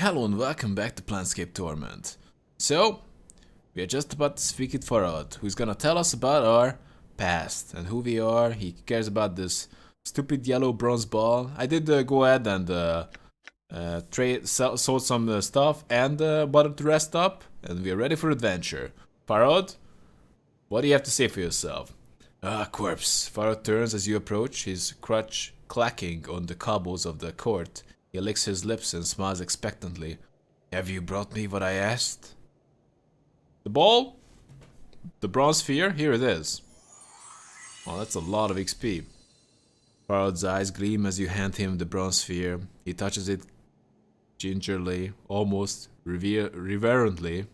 Hello and welcome back to Planescape Torment. So, we are just about to speak with Farad, who's gonna tell us about our past and who we are. He cares about this stupid yellow bronze ball. I did go ahead and sold some stuff and bought to rest up, and we are ready for adventure. Farad, what do you have to say for yourself? Ah, corpse. Farad turns as you approach, his crutch clacking on the cobbles of the court. He licks his lips and smiles expectantly. Have you brought me what I asked? The ball? The bronze sphere? Here it is. Oh, that's a lot of XP. Farad's eyes gleam as you hand him the bronze sphere. He touches it gingerly, almost reverently.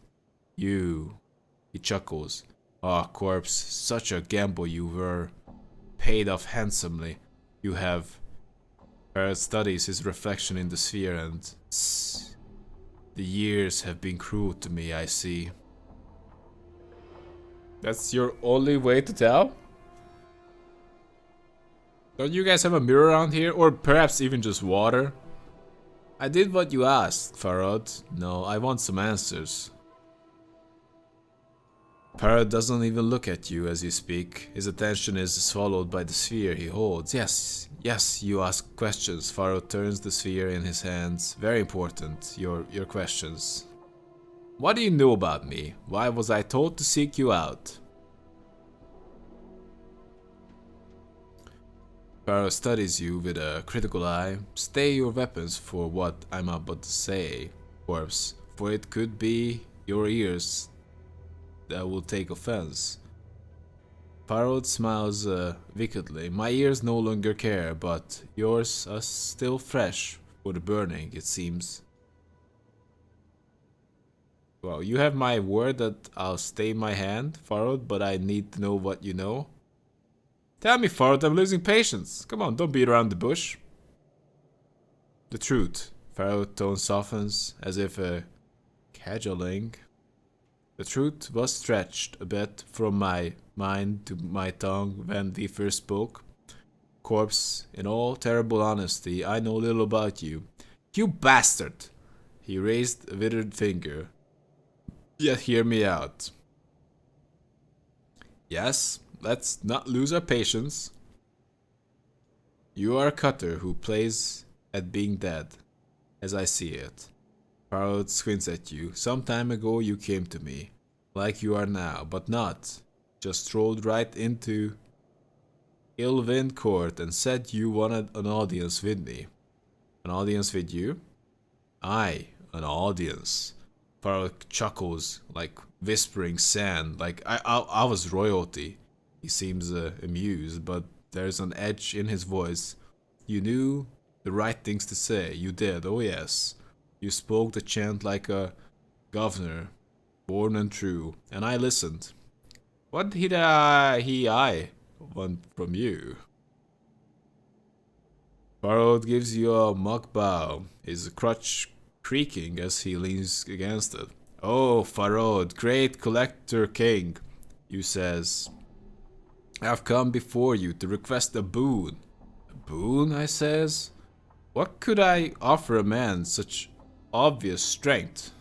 You. He chuckles. Ah, corpse, such a gamble you were. Paid off handsomely. You have. Farad studies his reflection in the sphere and... The years have been cruel to me, I see. That's your only way to tell? Don't you guys have a mirror around here? Or perhaps even just water? I did what you asked, Farad. No, I want some answers. Farad doesn't even look at you as you speak. His attention is swallowed by the sphere he holds. Yes, you ask questions. Farad turns the sphere in his hands. Very important, your questions. What do you know about me? Why was I told to seek you out? Farad studies you with a critical eye. Stay your weapons for what I'm about to say, corpse, for it could be your ears that will take offense. Farad smiles wickedly. My ears no longer care, but yours are still fresh for the burning, it seems. Well, you have my word that I'll stay my hand, Farad, but I need to know what you know. Tell me, Farad, I'm losing patience. Come on, don't beat around the bush. The truth. Farad's tone softens, as if cajoling. The truth was stretched a bit from my mind to my tongue when we first spoke. Corpse, in all terrible honesty, I know little about you. You bastard! He raised a withered finger. Yet hear me out. Yes, let's not lose our patience. You are a cutter who plays at being dead, as I see it. Farad squints at you. Some time ago you came to me, like you are now, but not. Just strolled right into Ilvin Court and said you wanted an audience with me. An audience with you? Aye, an audience. Farad chuckles, like whispering sand, like I was royalty. He seems amused, but there's an edge in his voice. You knew the right things to say. You did, oh yes. You spoke the chant like a governor, born and true, and I listened. What did I want from you? Farad gives you a mock bow, his crutch creaking as he leans against it. Oh, Farad, great collector king, you says. I've come before you to request a boon. A boon, I says? What could I offer a man such obvious strength?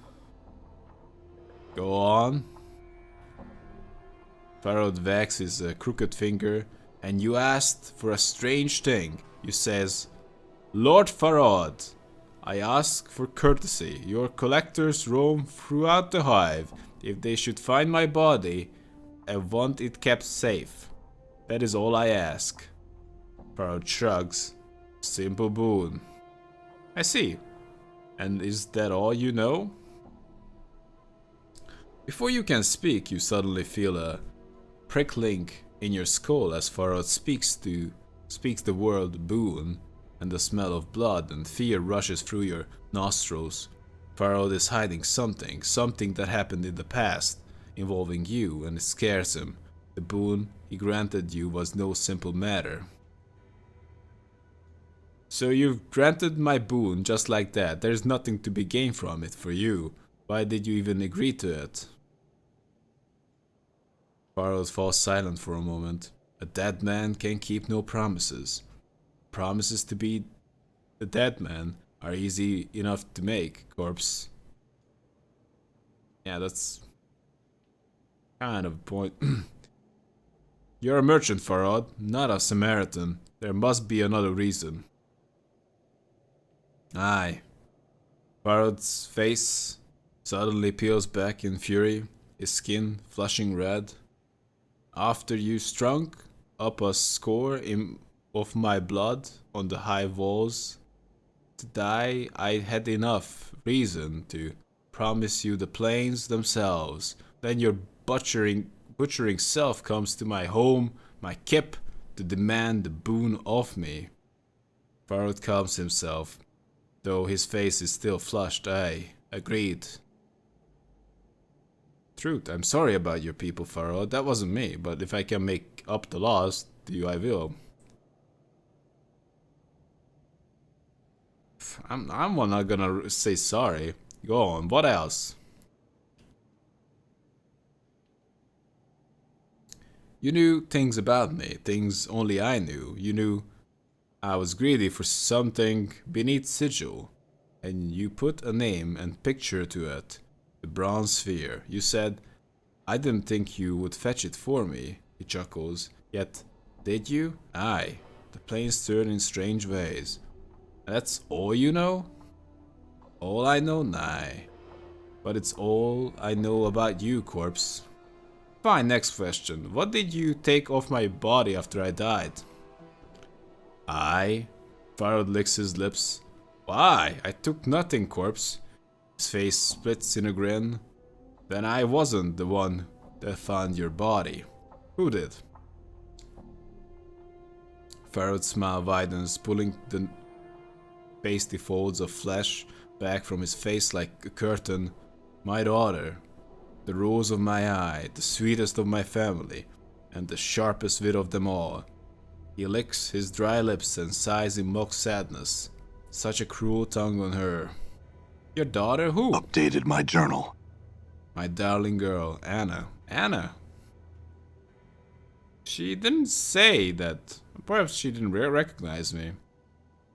Go on. Farad wags his crooked finger, and you asked for a strange thing. You says, Lord Farad, I ask for courtesy. Your collectors roam throughout the hive. If they should find my body, I want it kept safe. That is all I ask. Farad shrugs. Simple boon. I see. And is that all you know? Before you can speak, you suddenly feel a prickling in your skull as Farad speaks the word boon, and the smell of blood and fear rushes through your nostrils. Farad is hiding something that happened in the past, involving you, and it scares him. The boon he granted you was no simple matter. So you've granted my boon just like that. There's nothing to be gained from it for you. Why did you even agree to it? Farad falls silent for a moment. A dead man can keep no promises. Promises to be the dead man are easy enough to make, corpse. Yeah, that's kind of a point. You're a merchant, Farad, not a Samaritan. There must be another reason. Aye. Farad's face suddenly peels back in fury, his skin flushing red. After you strung up a score of my blood on the high walls to die, I had enough reason to promise you the plains themselves. Then your butchering self comes to my home, my kip, to demand the boon of me. Farad calms himself, though his face is still flushed. I agreed. Truth, I'm sorry about your people, Farad. That wasn't me, but if I can make up the loss to you, I will. I'm not gonna say sorry. Go on, what else? You knew things about me, things only I knew. You knew I was greedy for something beneath Sigil, and you put a name and picture to it. The bronze sphere. You said, I didn't think you would fetch it for me, he chuckles. Yet, did you? Aye. The planes turn in strange ways. And that's all you know? All I know? Nah. But it's all I know about you, corpse. Fine, next question. What did you take off my body after I died? I? Farad licks his lips. Why? I took nothing, corpse. His face splits in a grin. Then I wasn't the one that found your body. Who did? Farad's smile widens, pulling the pasty folds of flesh back from his face like a curtain. My daughter. The rose of my eye, the sweetest of my family, and the sharpest wit of them all. He licks his dry lips and sighs in mock sadness. Such a cruel tongue on her. Your daughter? Who? Updated my journal. My darling girl, Anna. Anna? She didn't say that. Perhaps she didn't recognize me.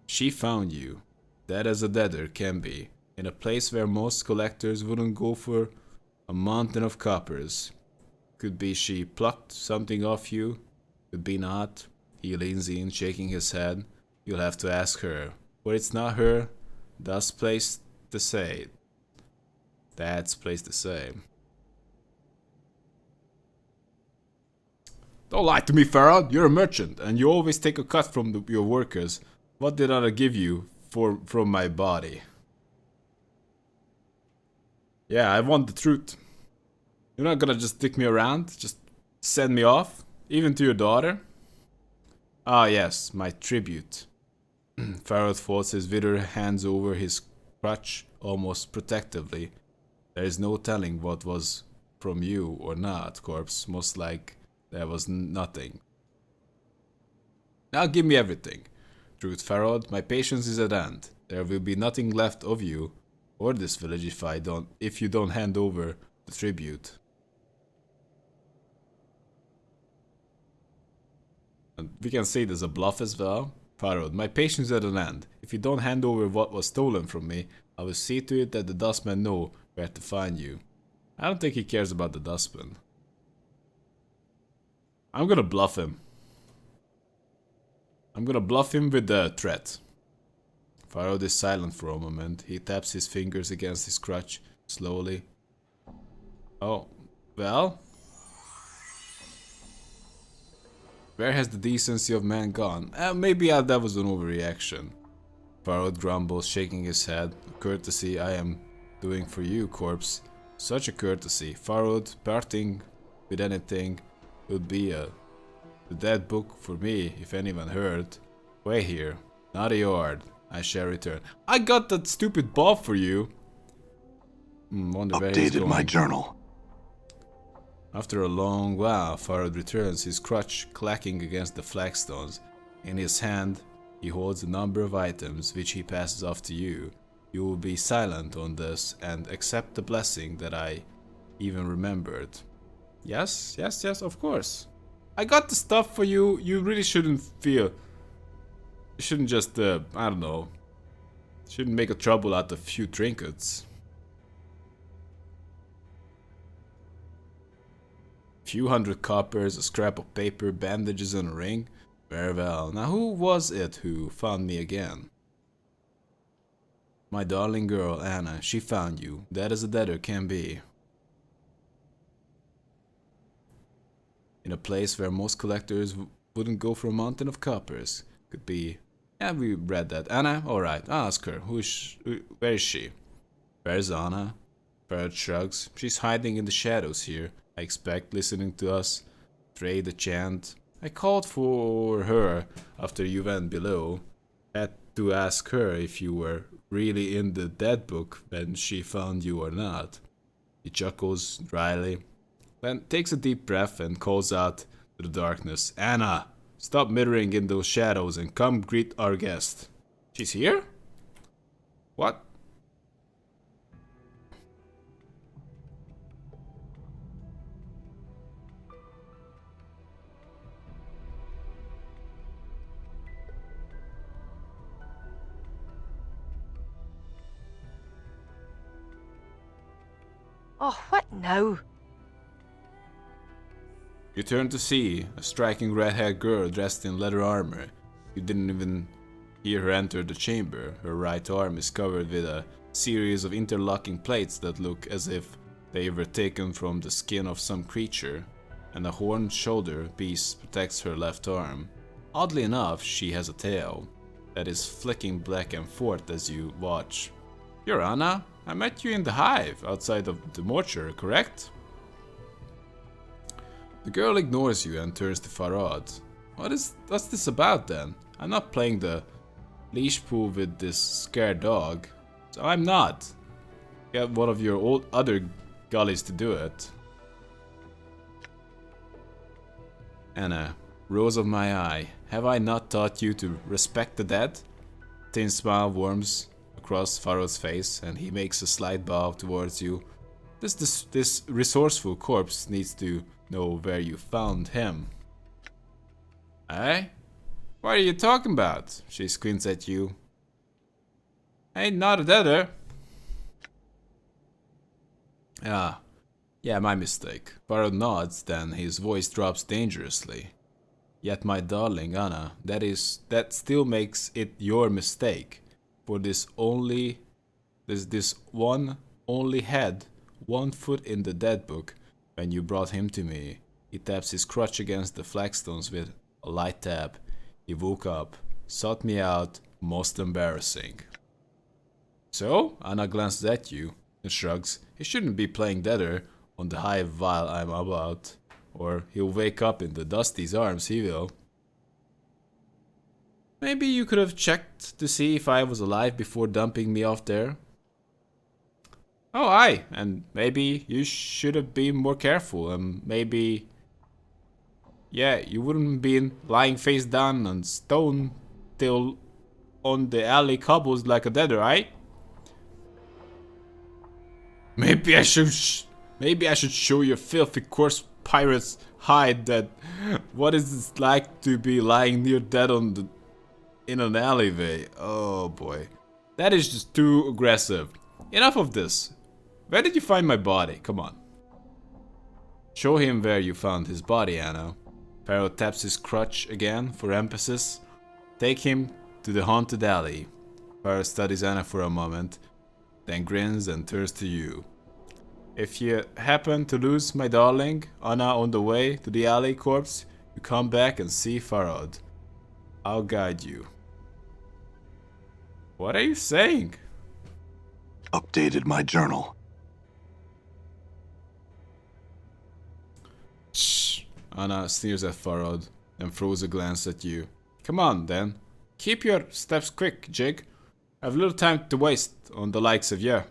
She found you, dead as a deader can be, in a place where most collectors wouldn't go for a mountain of coppers. Could be she plucked something off you, could be not. He leans in, shaking his head. You'll have to ask her. But it's not her. That's place to say. That's place to say. Don't lie to me, Farad. You're a merchant, and you always take a cut from your workers. What did I give you from my body? Yeah, I want the truth. You're not gonna just dick me around, just send me off, even to your daughter? Ah yes, my tribute. Farad folds his withered hands over his crutch, almost protectively. There is no telling what was from you or not, corpse. Most like there was nothing. Now give me everything. Truth, Farad, my patience is at end. There will be nothing left of you or this village if you don't hand over the tribute. And we can say this a bluff as well. Farad, my patience is at an end. If you don't hand over what was stolen from me, I will see to it that the dustmen know where to find you. I don't think he cares about the dustman. I'm gonna bluff him. I'm gonna bluff him with the threat. Farad is silent for a moment. He taps his fingers against his crutch, slowly. Oh, well? Where has the decency of man gone? Maybe that was an overreaction. Farad grumbles, shaking his head. A courtesy I am doing for you, corpse. Such a courtesy. Farad, parting with anything would be the dead book for me, if anyone heard. Wait here. Not a yard. I shall return. I got that stupid buff for you. Wonder where he's going. Updated my journal. After a long while, Farad returns, his crutch clacking against the flagstones. In his hand, he holds a number of items which he passes off to you. You will be silent on this and accept the blessing that I even remembered. Yes, yes, yes, of course. I got the stuff for you. You really shouldn't feel... You shouldn't just, I don't know. Shouldn't make a trouble out of a few trinkets. Few hundred coppers, a scrap of paper, bandages and a ring. Very well. Now who was it who found me again? My darling girl, Anna. She found you. Dead as a deader can be. In a place where most collectors wouldn't go for a mountain of coppers. Could be... Yeah, we read that. Anna? Alright, I'll ask her. Where is she? Where's Anna? Parrot shrugs. She's hiding in the shadows here. I expect, listening to us. Trade the chant. I called for her after you went below. Had to ask her if you were really in the dead book when she found you or not. He chuckles dryly, then takes a deep breath and calls out to the darkness. Anna, stop mirroring in those shadows and come greet our guest. She's here? What? Oh, what now? You turn to see a striking red-haired girl dressed in leather armor. You didn't even hear her enter the chamber. Her right arm is covered with a series of interlocking plates that look as if they were taken from the skin of some creature, and a horned shoulder piece protects her left arm. Oddly enough, she has a tail that is flicking back and forth as you watch. You're Anna? I met you in the hive outside of the mortuary, correct? The girl ignores you and turns to Farad. What's this about then? I'm not playing the leash pull with this scared dog. So I'm not. Get one of your other gullies to do it. Anna, rose of my eye, have I not taught you to respect the dead? Thin smile warms across Farad's face, and he makes a slight bow towards you. This resourceful corpse needs to know where you found him. Eh? What are you talking about? She squints at you. Ain't not a deader. Ah, yeah, my mistake. Farad nods, then his voice drops dangerously. Yet, my darling Anna, that still makes it your mistake. For this one only had 1 foot in the dead book when you brought him to me. He taps his crutch against the flagstones with a light tap. He woke up, sought me out, most embarrassing. So, Anna glances at you and shrugs. He shouldn't be playing deader on the hive while I'm about, or he'll wake up in the Dusty's arms, he will. Maybe you could have checked to see if I was alive before dumping me off there. Oh, aye, and maybe you should have been more careful, and maybe... Yeah, you wouldn't have been lying face down on stone till on the alley cobbles like a deader, right? Maybe I should show your filthy coarse pirate's hide that what is it like to be lying near dead in an alleyway. Oh boy. That is just too aggressive. Enough of this. Where did you find my body? Come on. Show him where you found his body, Anna. Pharaoh taps his crutch again for emphasis. Take him to the haunted alley. Pharaoh studies Anna for a moment, then grins and turns to you. If you happen to lose my darling Anna on the way to the alley corpse, you come back and see Farad. I'll guide you. What are you saying? Updated my journal. Shh. Anna sneers at Farad, then throws a glance at you. Come on, then. Keep your steps quick, Jig. I've little time to waste on the likes of you.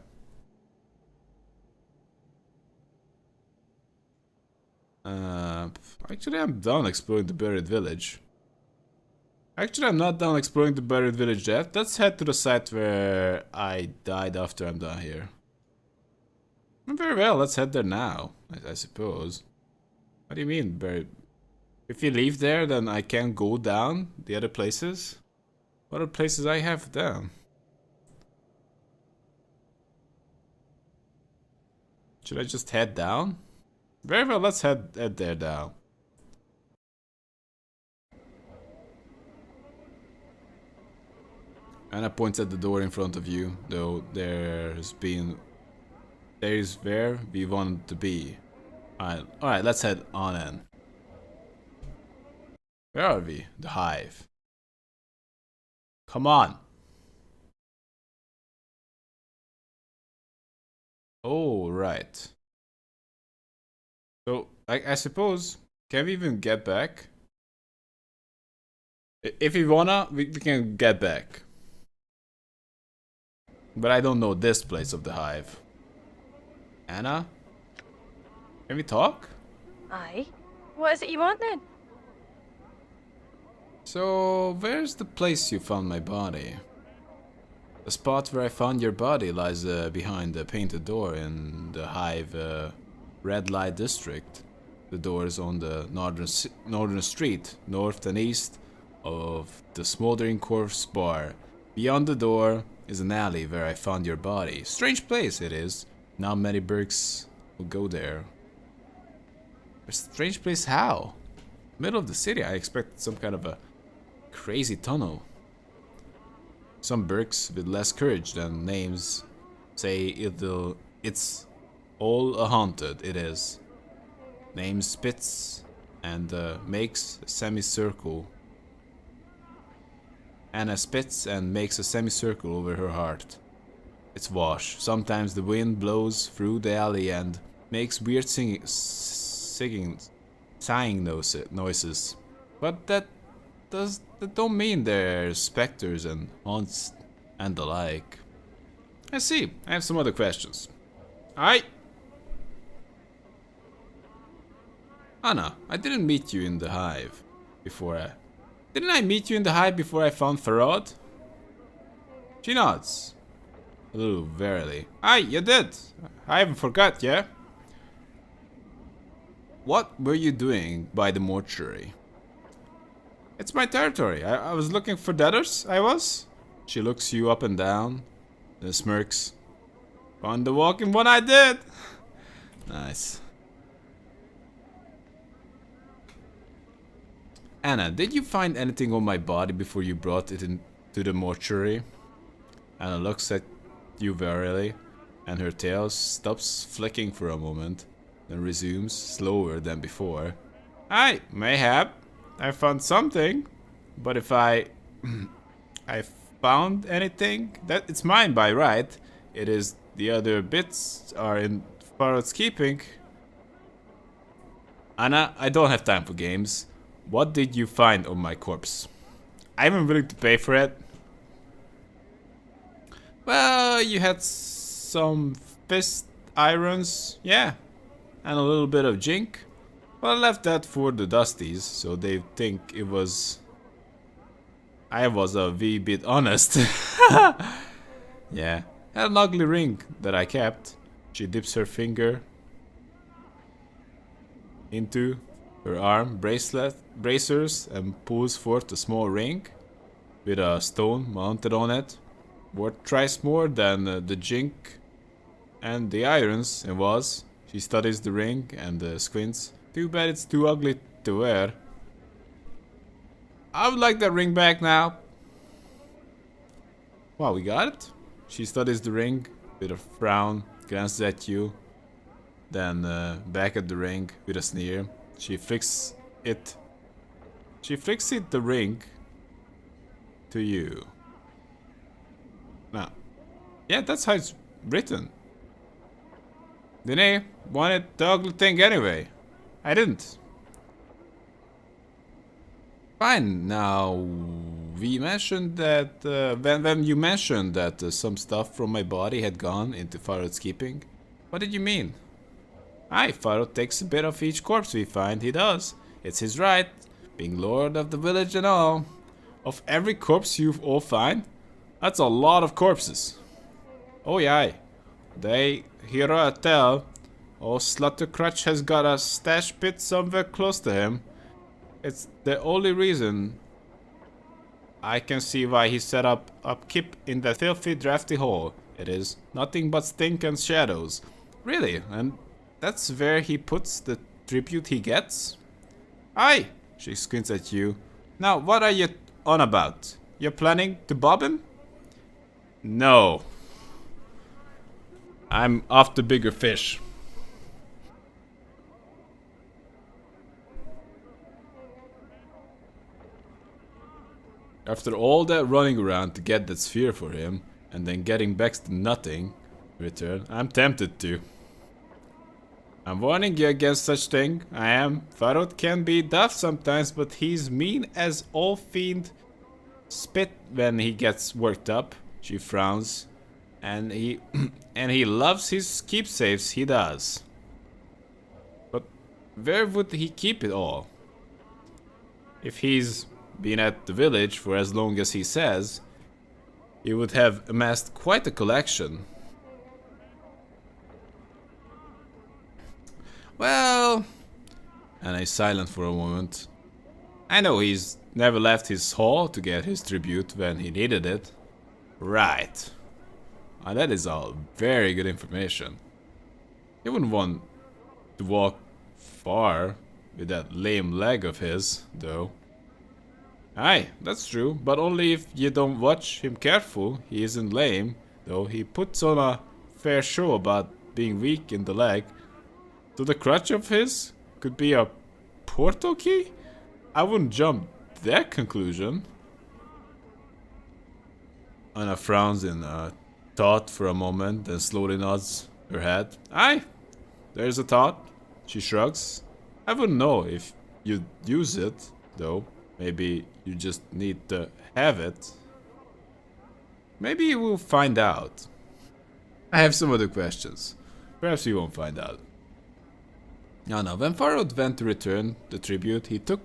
Actually, I'm done exploring the buried village. Actually, I'm not done exploring the buried village yet. Let's head to the site where I died after I'm done here. Very well, let's head there now, I suppose. What do you mean, buried? If you leave there, then I can't go down the other places? What other places I have down? Should I just head down? Very well, let's head there now. Anna points at the door in front of you, though there is where we want to be. Alright, let's head on in. Where are we? The hive. Come on. Oh, right. So, I suppose, can we even get back? If we wanna, we can get back. But I don't know this place of the hive. Anna? Can we talk? Aye. What is it you want then? So, where's the place you found my body? The spot where I found your body lies behind the painted door in the hive red light district. The door is on the northern street, north and east of the smoldering corpse bar. Beyond the door is an alley where I found your body. Strange place it is. Not many Berks will go there. A strange place how? Middle of the city, I expected some kind of a crazy tunnel. Some Berks with less courage than names say it's all a haunted, it is. Name spits and makes a semicircle. Anna spits and makes a semicircle over her heart. It's wash. Sometimes the wind blows through the alley and makes weird sighing noises. But that don't mean there's specters and haunts and the like. I see. I have some other questions. Anna, I didn't meet you in the hive before Didn't I meet you in the hive before I found Farod? She nods. A little wearily. Aye, you did. I haven't forgot, yeah? What were you doing by the mortuary? It's my territory. I was looking for debtors, I was. She looks you up and down, then smirks. Found the walking one I did. Nice. Anna, did you find anything on my body before you brought it into the mortuary? Anna looks at you warily, and her tail stops flicking for a moment, then resumes slower than before. Aye, mayhap. I found something, but if I found anything, that it's mine by right. It is the other bits are in Farod's keeping. Anna, I don't have time for games. What did you find on my corpse? I'm willing to pay for it. Well, you had some fist irons, yeah, and a little bit of jink. Well, I left that for the Dusties, so they think it was... I was a wee bit honest. Yeah, had an ugly ring that I kept. She dips her finger into her arm bracers and pulls forth a small ring with a stone mounted on it, worth thrice more than the jink and the irons it was. She studies the ring and squints. Too bad it's too ugly to wear. I would like that ring back now. Wow, we got it? She studies the ring with a frown, glances at you, then back at the ring with a sneer. She flicks it the ring to you. Now, yeah, that's how it's written. Didn't I wanted the ugly thing anyway? I didn't. Fine. Now, we mentioned that when you mentioned that some stuff from my body had gone into Farod's keeping. What did you mean? Aye, Farod takes a bit of each corpse we find. He does. It's his right, being lord of the village and all. Of every corpse you all find, that's a lot of corpses. Oh yeah, they hear a tell. Oh, Sluttercrutch has got a stash pit somewhere close to him. It's the only reason I can see why he set up upkeep in that filthy, drafty hole. It is nothing but stink and shadows. Really? And that's where he puts the tribute he gets? Aye! She squints at you. Now, what are you on about? You're planning to bob him? No. I'm after bigger fish. After all that running around to get that sphere for him, and then getting back to nothing in return, I'm tempted to. I'm warning you against such thing. I am. Farod can be tough sometimes, but he's mean as all fiend spit when he gets worked up. She frowns. And he and he loves his keepsakes, he does. But where would he keep it all? If he's been at the village for as long as he says, he would have amassed quite a collection. Well, and he's silent for a moment. I know he's never left his hall to get his tribute when he needed it. Right. And that is all very good information. He wouldn't want to walk far with that lame leg of his, though. Aye, that's true, but only if you don't watch him careful. He isn't lame, though he puts on a fair show about being weak in the leg. So the crutch of his could be a portal key? I wouldn't jump that conclusion. Anna frowns in thought for a moment, then slowly nods her head. Aye, there's a thought. She shrugs. I wouldn't know if you'd use it, though. Maybe you just need to have it. Maybe we'll find out. I have some other questions. Perhaps we won't find out. No, when Farod went to return the tribute he took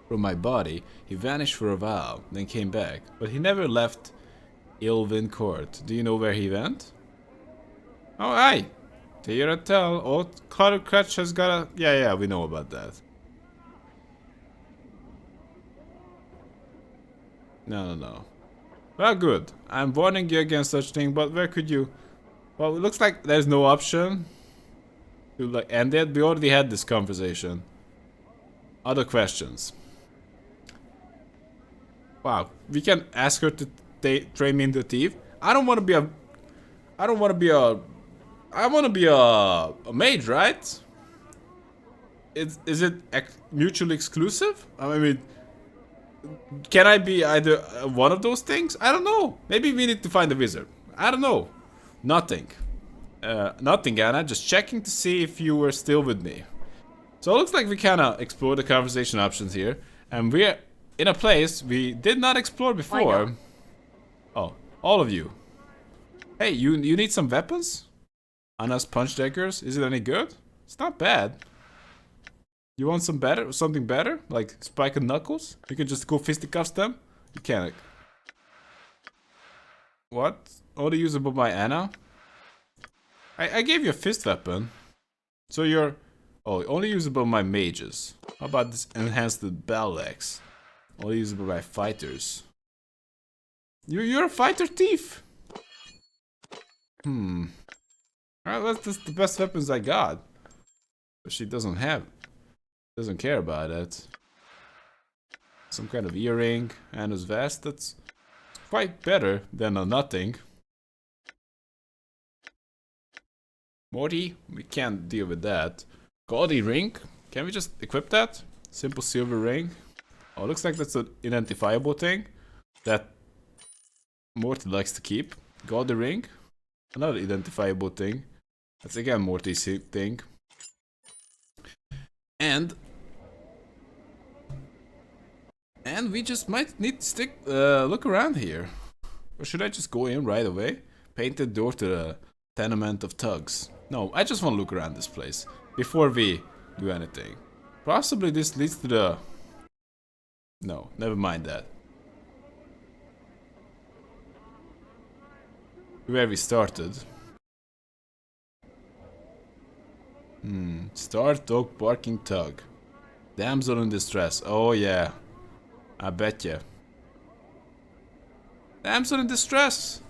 from my body, he vanished for a while, then came back. But he never left Ilvin Court. Do you know where he went? Oh, aye. Tell. Old Crutch has got a... Yeah, we know about that. No. Well, good. I'm warning you against such thing, but where could you... Well, it looks like there's no option to like end it. We already had this conversation. Other questions. Wow. We can ask her to train me into thief. I want to be a mage, right? Is it mutually exclusive? I mean, can I be either one of those things? I don't know. Maybe we need to find a wizard. I don't know. Nothing. Nothing, Anna. Just checking to see if you were still with me. So it looks like we kind of explored the conversation options here. And we're in a place we did not explore before. Oh, all of you. Hey, you need some weapons? Anna's punch daggers. Is it any good? It's not bad. You want something better? Like Spike and Knuckles? You can just go fisticuffs them? You can't. What? Only usable by Anna? I gave you a fist weapon. So you're... Oh, only usable by mages. How about this enhanced battle axe? Only usable by fighters. You're a fighter thief! Alright, that's the best weapons I got. But she doesn't care about it. Some kind of earring, Anna's vest, that's quite better than a nothing. Morty, we can't deal with that. Gaudy ring, can we just equip that? Simple silver ring. Oh, looks like that's an identifiable thing that Morty likes to keep. Gaudy ring, another identifiable thing. That's again Morty's thing. And we just might need to look around here. Or should I just go in right away? Painted door to the tenement of thugs. No, I just want to look around this place before we do anything. Possibly this leads to the... No, never mind that. Where we started. Start dog barking thug. Damsel in distress. Oh yeah. I bet ya. Damsel in distress.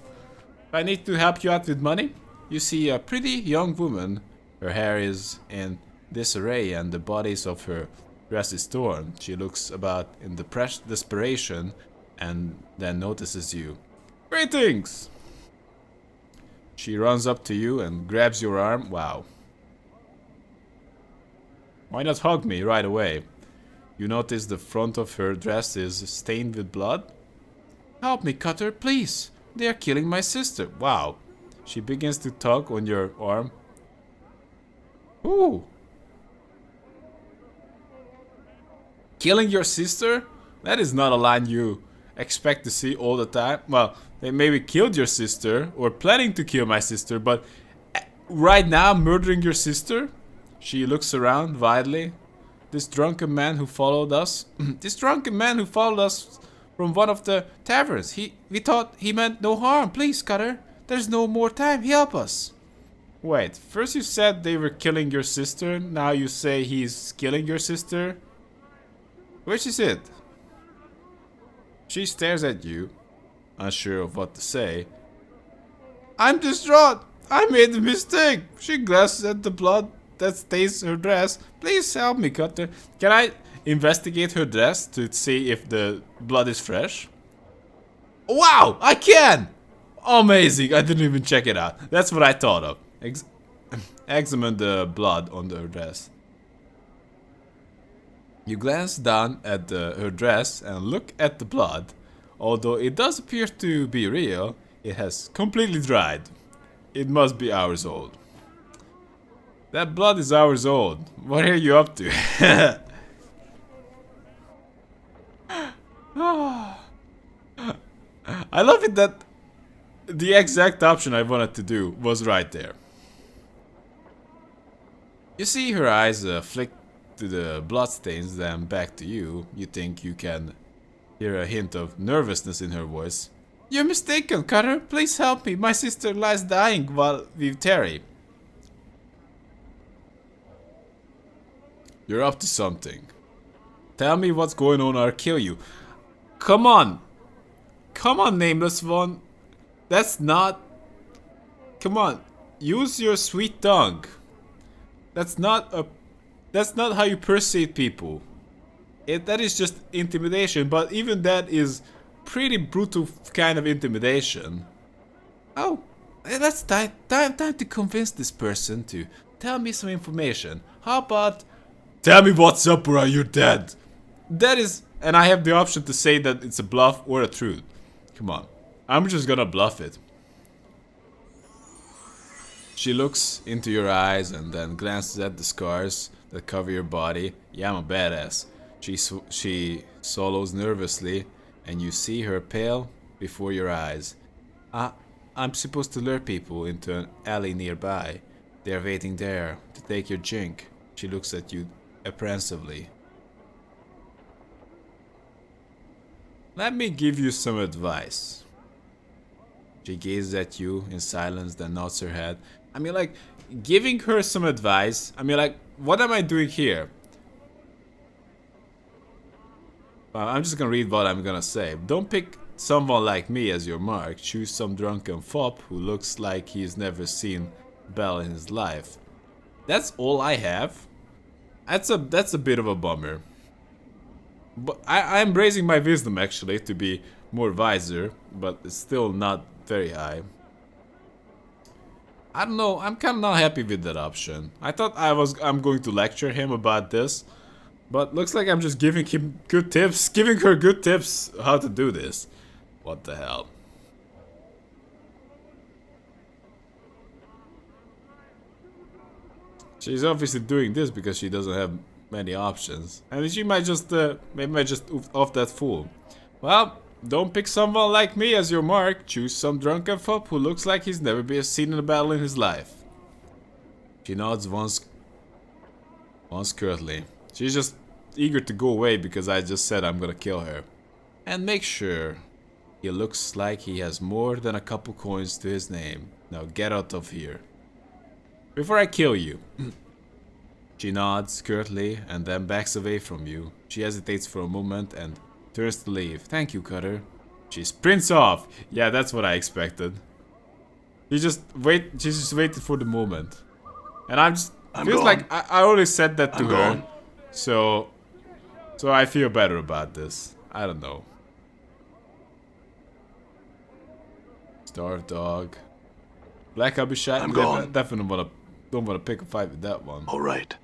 If I need to help you out with money, you see a pretty young woman Her hair is in disarray and the bodies of her dress is torn. She looks about in desperation and then notices you. Greetings! She runs up to you and grabs your arm. Wow. Why not hug me right away? You notice the front of her dress is stained with blood. Help me, Cutter, please. They are killing my sister. Wow. She begins to tug on your arm. Ooh. Killing your sister? That is not a line you expect to see all the time. Well, they maybe killed your sister or planning to kill my sister, but right now murdering your sister? She looks around wildly. This drunken man who followed us. This drunken man who followed us from one of the taverns. We thought he meant no harm. Please, Cutter. There's no more time. Help us. Wait, first you said they were killing your sister. Now you say he's killing your sister. Which is it? She stares at you, unsure of what to say. I'm distraught. I made a mistake. She glances at the blood that stains her dress. Please help me, Cutter. Can I investigate her dress to see if the blood is fresh? Wow, I can! Amazing, I didn't even check it out. That's what I thought of. Examine the blood on her dress. You glance down at her dress and look at the blood. Although it does appear to be real, it has completely dried. It must be hours old. That blood is hours old. What are you up to? I love it that the exact option I wanted to do was right there. You see her eyes flick to the bloodstains, then back to you. You think you can hear a hint of nervousness in her voice. You're mistaken, Cutter. Please help me. My sister lies dying while we tarry. You're up to something. Tell me what's going on or I'll kill you. Come on. Come on, Nameless One. That's not... Come on. Use your sweet tongue. That's not how you perceive people. That is just intimidation, but even that is pretty brutal kind of intimidation. Oh, that's time to convince this person to tell me some information. How about... Tell me what's up or you're dead. That is... And I have the option to say that it's a bluff or a truth. Come on. I'm just gonna bluff it. She looks into your eyes and then glances at the scars that cover your body. Yeah, I'm a badass. She swallows nervously and you see her pale before your eyes. I'm supposed to lure people into an alley nearby. They're waiting there to take your jink. She looks at you apprehensively. Let me give you some advice. She gazes at you in silence, then nods her head. I mean, like, giving her some advice. I mean, like, what am I doing here? I'm just gonna read what I'm gonna say. Don't pick someone like me as your mark. Choose some drunken fop who looks like he's never seen Belle in his life. That's all I have. That's a bit of a bummer. But I'm raising my wisdom actually to be more wiser, but it's still not very high. I don't know, I'm kind of not happy with that option. I thought I'm going to lecture him about this, but looks like I'm just giving him good tips, giving her good tips how to do this. What the hell? She's obviously doing this because she doesn't have many options. And she might just, maybe just off that fool. Well, don't pick someone like me as your mark. Choose some drunken fop who looks like he's never been seen in a battle in his life. She nods once curtly. She's just eager to go away because I just said I'm gonna kill her. And make sure he looks like he has more than a couple coins to his name. Now get out of here. Before I kill you. She nods curtly and then backs away from you. She hesitates for a moment and turns to leave. Thank you, Cutter. She sprints off. Yeah, that's what I expected. She just waited for the moment. And I'm just I'm feels gone. like I already said that to I'm her. gone. So I feel better about this. I don't know. Starved dog. Black Abishai. I'm gone. Definitely don't wanna pick a fight with that one. All right.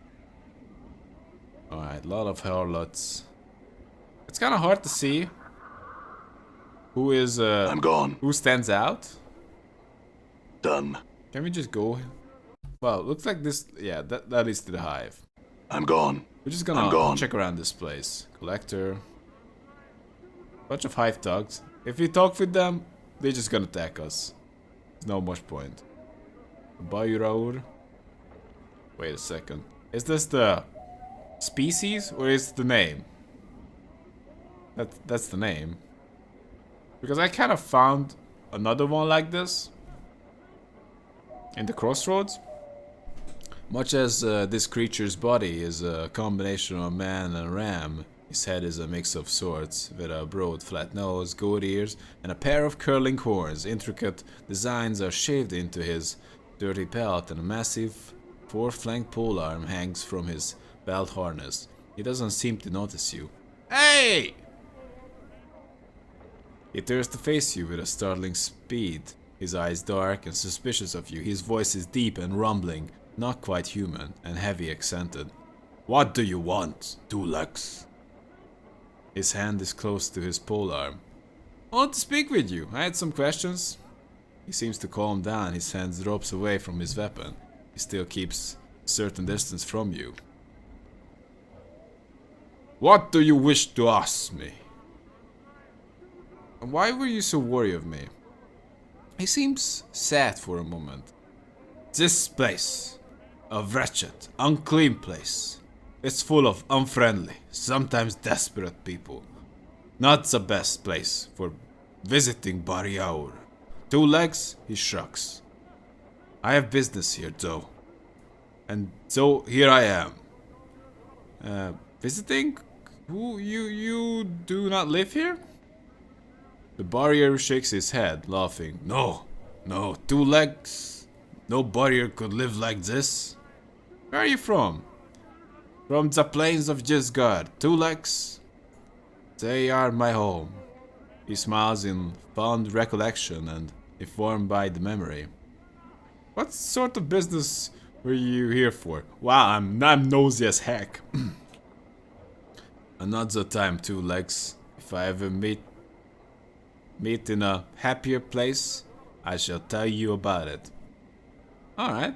Alright, a lot of harlots. It's kinda hard to see who is I'm gone. who stands out. Done. Can we just go? Well, looks like this. Yeah, that is to the hive. I'm gone. We're just I'm gonna gone. check around this place. Collector. Bunch of hive thugs. If we talk with them, they're just gonna attack us. There's no much point. BioWare. Wait a second. Is this the species or is it the name? That's the name. Because I kind of found another one like this in the crossroads. Much as this creature's body is a combination of a man and a ram, his head is a mix of sorts, with a broad flat nose, goat ears, and a pair of curling horns. Intricate designs are shaved into his dirty pelt, and a massive four-flanked polearm hangs from his belt harness. He doesn't seem to notice you. Hey! He turns to face you with a startling speed. His eyes dark and suspicious of you. His voice is deep and rumbling, not quite human, and heavy accented. What do you want, two legs? His hand is close to his polearm. I want to speak with you. I had some questions. He seems to calm down. His hand drops away from his weapon. He still keeps a certain distance from you. What do you wish to ask me? Why were you so worried of me? He seems sad for a moment. This place, a wretched, unclean place. It's full of unfriendly, sometimes desperate people. Not the best place for visiting BioWare. Two legs, he shrugs. I have business here, though. And so here I am. Visiting? Who, you do not live here? The barrier shakes his head, laughing. No, two legs. No barrier could live like this. Where are you from? From the plains of Gisgard. Two legs. They are my home. He smiles in fond recollection and informed by the memory. What sort of business were you here for? Wow, I'm nosy as heck. Another time, two legs. If I ever meet in a happier place, I shall tell you about it. Alright.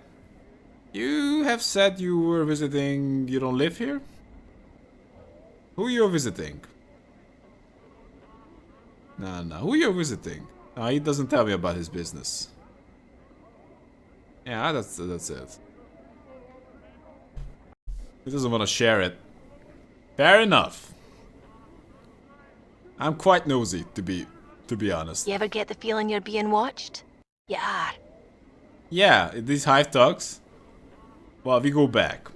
You have said you were visiting. You don't live here? Who you're visiting? No. Who you're visiting? No, he doesn't tell me about his business. Yeah, that's it. He doesn't want to share it. Fair enough. I'm quite nosy, to be honest. You ever get the feeling you're being watched? You are. Yeah, these hive talks. Well, we go back.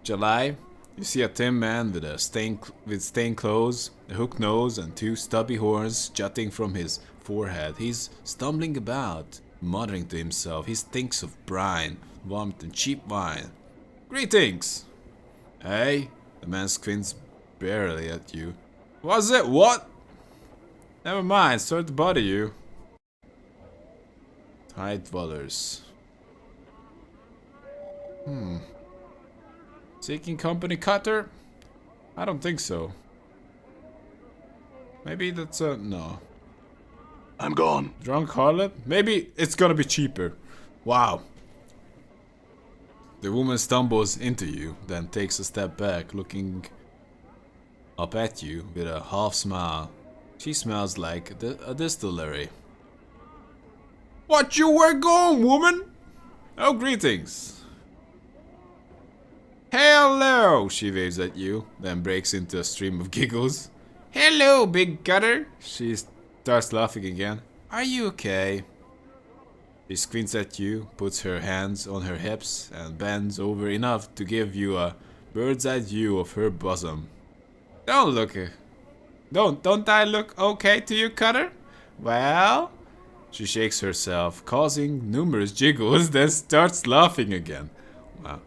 July, you see a thin man with stained clothes, a hooked nose, and two stubby horns jutting from his forehead. He's stumbling about, muttering to himself. He stinks of brine, vomit, and cheap wine. Greetings! Hey, the man squints barely at you. Was it? What? Never mind, sorry to bother you. Tide dwellers. Seeking company, Cutter? I don't think so. Maybe that's a... no. I'm gone. Drunk harlot? Maybe it's gonna be cheaper. Wow. The woman stumbles into you, then takes a step back, looking up at you with a half smile. She smells like a distillery. What you were going, woman? Oh, greetings. Hello, she waves at you, then breaks into a stream of giggles. Hello, big gutter. She starts laughing again. Are you okay? She squints at you, puts her hands on her hips, and bends over enough to give you a bird's eye view of her bosom. Don't I look okay to you, Cutter? Well, She shakes herself, causing numerous jiggles, then starts laughing again. Wow.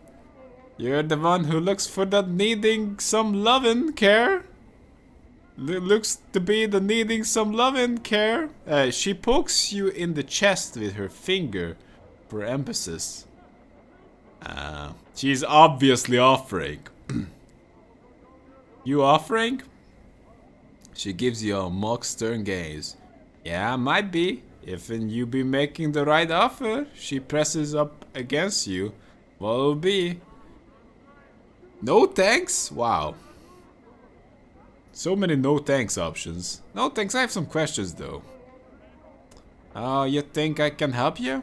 You're the one who looks for that needing some lovin' care? Looks to be the needing some lovin' care. She pokes you in the chest with her finger for emphasis. She's obviously offering. You offering? She gives you a mock stern gaze. Yeah, might be. If you be making the right offer, she presses up against you. What'll be? No thanks? Wow. So many no thanks options. No thanks, I have some questions though. Oh, you think I can help you?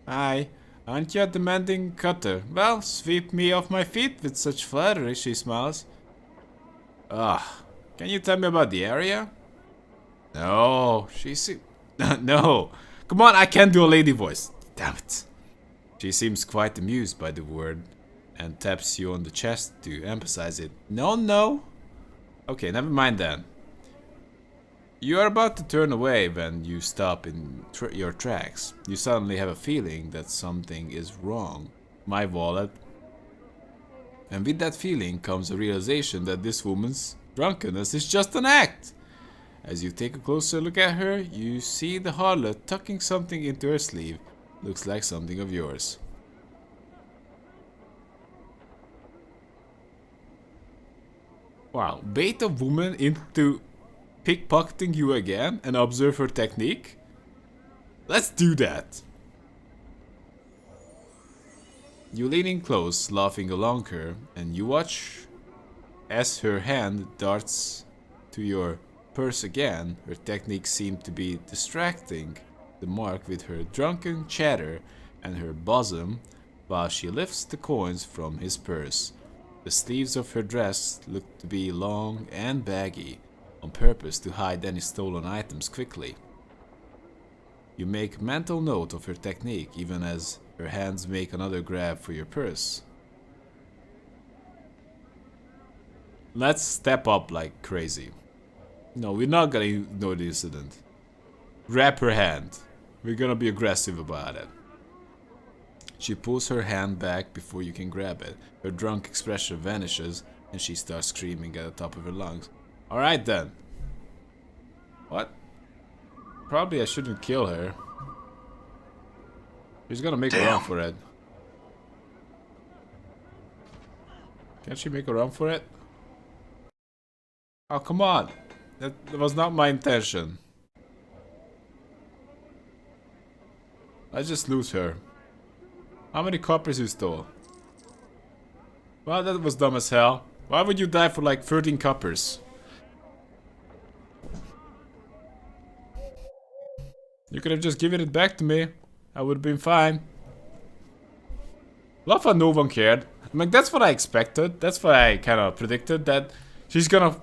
Aye. Aren't you a demanding cutter? Well, sweep me off my feet with such flattery, she smiles. Can you tell me about the area? No, no. Come on, I can't do a lady voice. Damn it. She seems quite amused by the word and taps you on the chest to emphasize it. No. Okay, never mind then. You are about to turn away when you stop in your tracks. You suddenly have a feeling that something is wrong. My wallet. And with that feeling comes a realization that this woman's drunkenness is just an act. As you take a closer look at her, you see the harlot tucking something into her sleeve. Looks like something of yours. Wow, bait a woman into pickpocketing you again and observe her technique? Let's do that. You lean in close, laughing along her, and you watch as her hand darts to your purse again. Her technique seemed to be distracting the mark with her drunken chatter and her bosom while she lifts the coins from his purse. The sleeves of her dress look to be long and baggy, on purpose to hide any stolen items quickly. You make mental note of her technique even as her hands make another grab for your purse. Let's step up like crazy. No, we're not gonna ignore the incident. Grab her hand. We're gonna be aggressive about it. She pulls her hand back before you can grab it. Her drunk expression vanishes and she starts screaming at the top of her lungs. Alright then. What? Probably I shouldn't kill her. She's gonna make a run for it. Can't she make a run for it? Oh, come on. That was not my intention. I just lose her. How many coppers you stole? Well, that was dumb as hell. Why would you die for like 13 coppers? You could have just given it back to me. I would have been fine. Love how no one cared. I mean, that's what I expected. That's what I kind of predicted. That she's gonna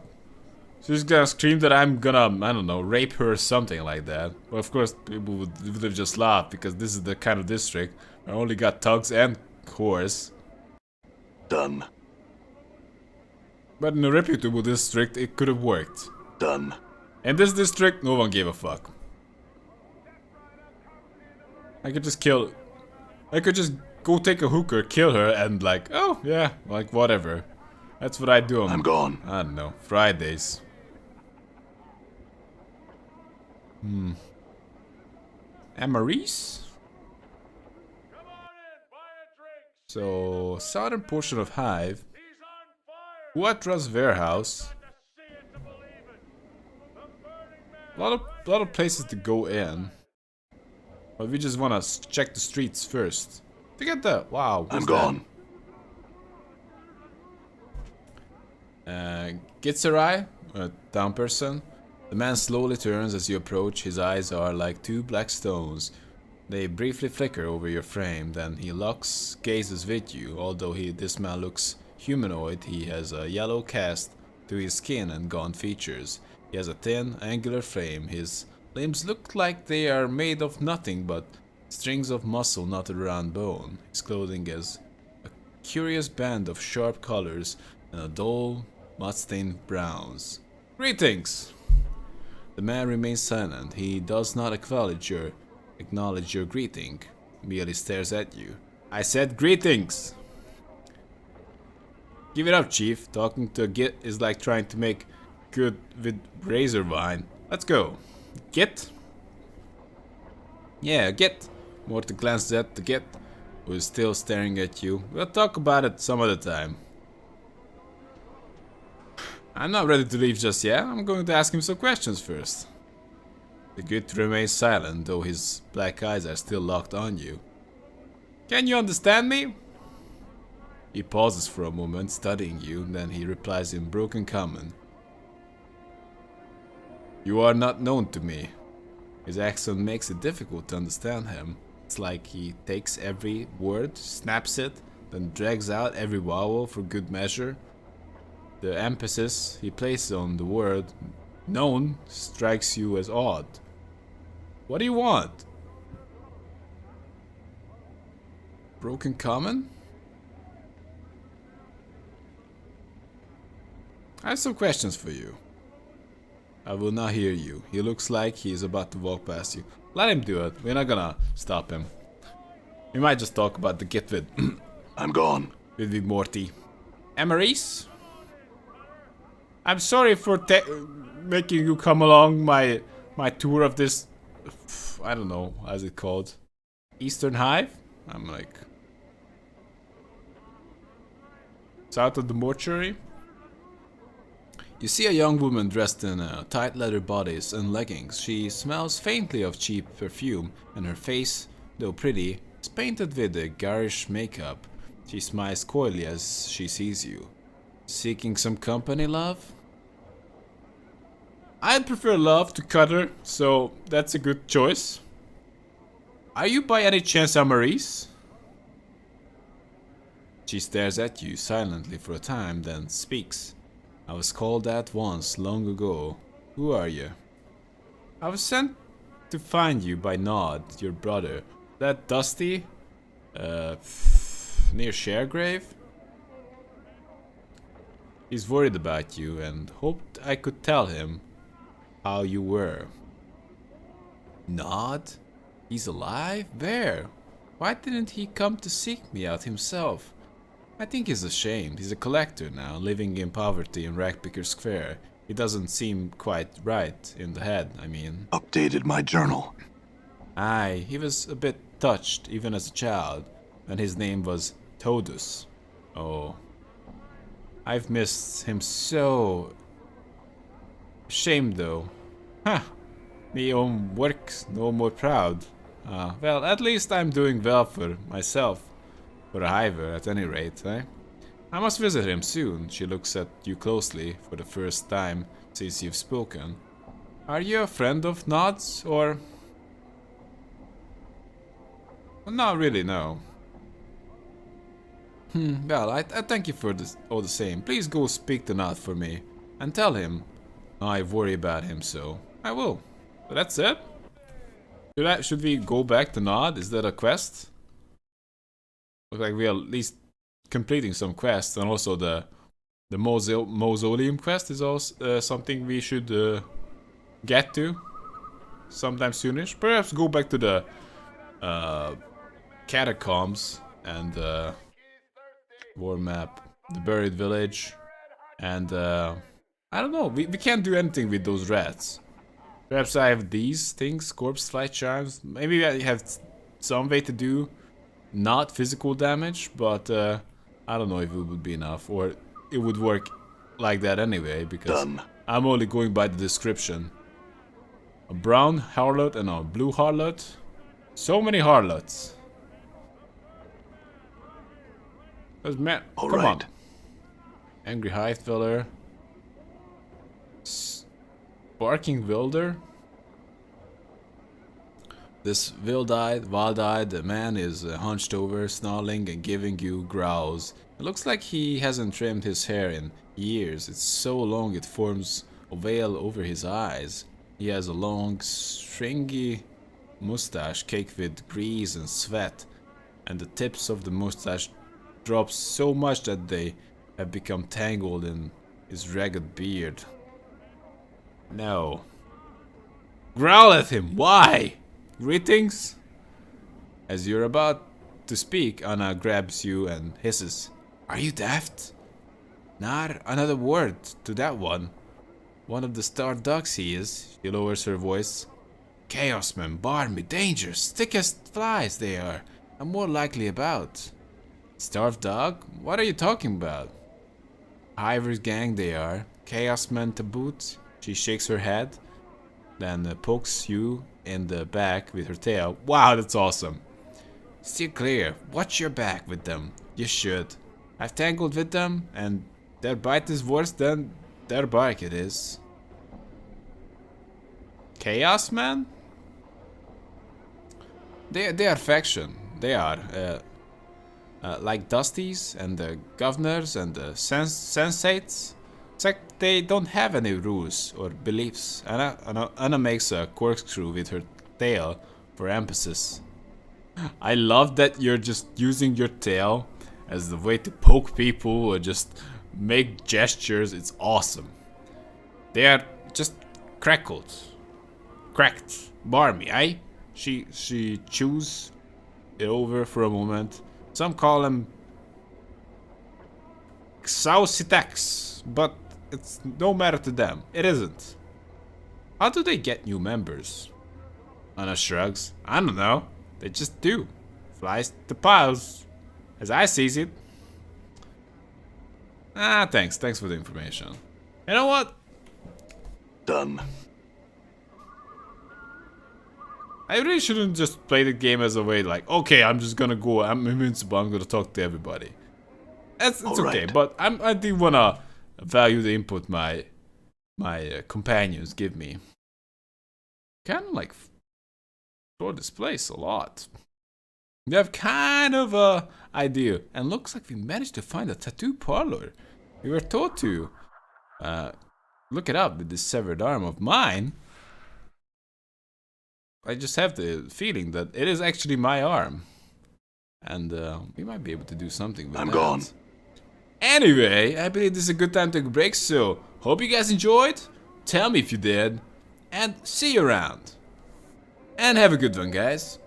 scream that I'm gonna, I don't know, rape her or something like that. Well, of course, people would have just laughed because this is the kind of district I only got thugs and whores. Done. But in a reputable district, it could have worked. Done. In this district, no one gave a fuck. I could just go take a hooker, kill her, and like, oh yeah, like whatever. That's what I do on, I'm gone. I don't know, Fridays. Amaris? So, southern portion of Hive. Huatra's warehouse. A lot of places to go in. But we just wanna check the streets first. Look at that! Wow. I'm gone. Gitzerai, a town person. The man slowly turns as you approach. His eyes are like two black stones. They briefly flicker over your frame, then he locks gazes with you. Although this man looks humanoid, he has a yellow cast to his skin and gaunt features. He has a thin, angular frame. His limbs look like they are made of nothing but strings of muscle knotted around bone. His clothing is a curious band of sharp colors and a dull, mud-stained browns. Greetings! The man remains silent. He does not acknowledge your greeting. Merely stares at you. I said greetings! Give it up, Chief. Talking to a Git is like trying to make good with razor wine. Let's go. Git? Yeah, Git. Morty glanced at the Git, who is still staring at you. We'll talk about it some other time. I'm not ready to leave just yet. I'm going to ask him some questions first. The Git remains silent, though his black eyes are still locked on you. Can you understand me? He pauses for a moment, studying you, then he replies in broken common. You are not known to me. His accent makes it difficult to understand him. It's like he takes every word, snaps it, then drags out every vowel for good measure. The emphasis he places on the word known strikes you as odd. What do you want? Broken common? I have some questions for you. I will not hear you. He looks like he is about to walk past you. Let him do it. We're not gonna stop him. We might just talk about the Git with I'm gone. with Morty. Emeries? I'm sorry for making you come along my tour of this. I don't know, how's it called? Eastern Hive? I'm like. South of the mortuary? You see a young woman dressed in tight leather bodice and leggings. She smells faintly of cheap perfume, and her face, though pretty, is painted with a garish makeup. She smiles coyly as she sees you. Seeking some company, love? I'd prefer love to cuddle, so that's a good choice. Are you by any chance Amaris? She stares at you silently for a time, then speaks. I was called that once, long ago. Who are you? I was sent to find you by Nod, your brother. That Dusty? Near Sharegrave? He's worried about you and hoped I could tell him how you were. Nod? He's alive? Where? Why didn't he come to seek me out himself? I think he's ashamed. He's a collector now, living in poverty in Ragpicker Square. He doesn't seem quite right in the head, I mean. Updated my journal. Aye, he was a bit touched, even as a child, when his name was Todus. Oh. I've missed him so. Shame though. Huh. Me own work's no more proud. Well, at least I'm doing well for myself. For a hiver, at any rate, eh? I must visit him soon. She looks at you closely for the first time since you've spoken. Are you a friend of Nod's, or? Well, not really, no. Well, I thank you for this all the same. Please go speak to Nod for me, and tell him I worry about him, so I will. But that's it? Should we go back to Nod? Is that a quest? Looks like we are at least completing some quests, and also the mausoleum quest is also something we should get to sometime soonish. Perhaps go back to the catacombs and war map, the buried village, and I don't know. We can't do anything with those rats. Perhaps I have these things, corpse flight charms. Maybe I have some way to do not physical damage, but I don't know if it would be enough, or it would work like that anyway, because I'm only going by the description. A brown harlot and a blue harlot. So many harlots. Man, come on. Angry Hive Dweller. Barking Wilder. This wild-eyed man is hunched over, snarling and giving you growls. It looks like he hasn't trimmed his hair in years. It's so long it forms a veil over his eyes. He has a long, stringy mustache caked with grease and sweat, and the tips of the mustache drop so much that they have become tangled in his ragged beard. No. Growl at him. Why? Greetings? As you're about to speak, Anna grabs you and hisses. Are you daft? Not another word to that one. One of the star dogs he is. She lowers her voice. Chaosmen, barmy, dangerous, thick as flies they are. I'm more likely about. Starved dog? What are you talking about? Ivor's gang they are. Chaosmen to boot. She shakes her head. Then pokes you in the back with her tail. Wow, that's awesome. Steer clear. Watch your back with them. You should. I've tangled with them, and their bite is worse than their bark it is. Chaos Man? They are faction. They are. Like Dusties and the governors and the sensates. It's like they don't have any rules or beliefs. Anna makes a corkscrew with her tail for emphasis. I love that you're just using your tail as the way to poke people or just make gestures. It's awesome. They are just cracked, barmy, eh? She chews it over for a moment. Some call them Xausitax, but it's no matter to them. It isn't. How do they get new members? Anna shrugs. I don't know. They just do. Flies to piles. As I sees it. Thanks. Thanks for the information. You know what? Done. I really shouldn't just play the game as a way like, okay, I'm just gonna go, I'm invincible, I'm gonna talk to everybody. It's okay, but I do wanna value the input my companions give me. Kind of like explore this place a lot. We have kind of a idea, and looks like we managed to find a tattoo parlor. We were told to look it up with this severed arm of mine. I just have the feeling that it is actually my arm. And we might be able to do something with that. I'm gone. Anyway, I believe this is a good time to take a break, so hope you guys enjoyed. Tell me if you did. And see you around. And have a good one, guys.